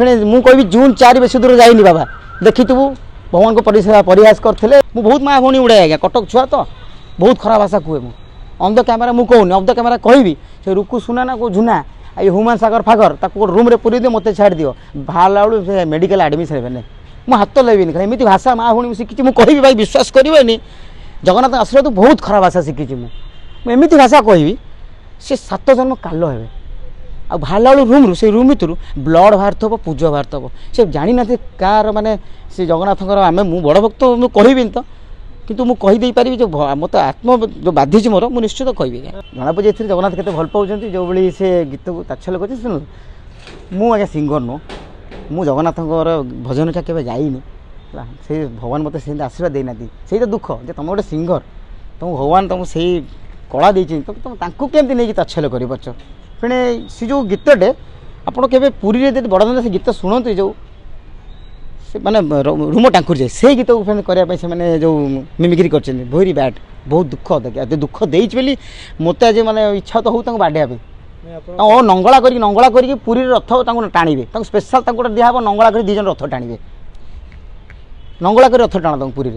फिर मुझे जून 4 बेस दूर जाइनी बाबा देखिथु भगवान को परिहास करते बहुत माँ भौणी उड़ाए आज्ञा कटक छुआ तो बहुत खराब भाषा कहे मुझे ऑन द कैमेरा मुझे कहूनी ऑफ द कैमेरा कहबी से रुकु सुना ना को झुना ये ह्यूमान सागर फागर ताको रूम रे पूरी दियो मत छाड़ दियो बाहर बेलू से मेडिकल एडमिशन हे मुझे हाथ लेविनी खाली एमती भाषा माँ भौणी शिखी मुझे कहबी भाई विश्वास करेनि जगन्नाथ आशीर्वाद बहुत खराब भाषा शिखी मुझे भाषा कहबी से 7 जन्म काल हे आ बाहर रूम से रूम भर ब्लड बाहर थो पूज बाहर थो से जानी ना कार माने से जगन्नाथ आम मु बड़ भक्त मुझे कहबी तो किंतु मुझे कहीदे पारि जो मत आत्म जो बाधिच मोर मुझे निश्चित कहबी जना पड़े जगन्नाथ के भल पाँच जो भाई से गीत को तात्सल्य कर शुणु मुझे सिंगर नुह मु जगन्नाथ भजन टा के जाइनी से भगवान मत से आशीर्वाद देना से तो दुख जे तुम गोटे सिंगर तुम भगवान तुमको से कला देती तुम केमती नहीं तात्सल्य कर फिर से जो गीतटे आपड़ के पुरी बड़दान से गीत शुणु जो माने रूम टाँकुर जाए से गीत को करने से मैंने जो मिमिक्री कर भेरी बैड बहुत दुख देखिए दुख देली मत आज माने इच्छा तो हो बाढ़े नंगला कर पुरी रथ टाणवे स्पेशल दिहब नंगला कर 2 जन रथ टाणवे नंगला कर रथ टाण पुरी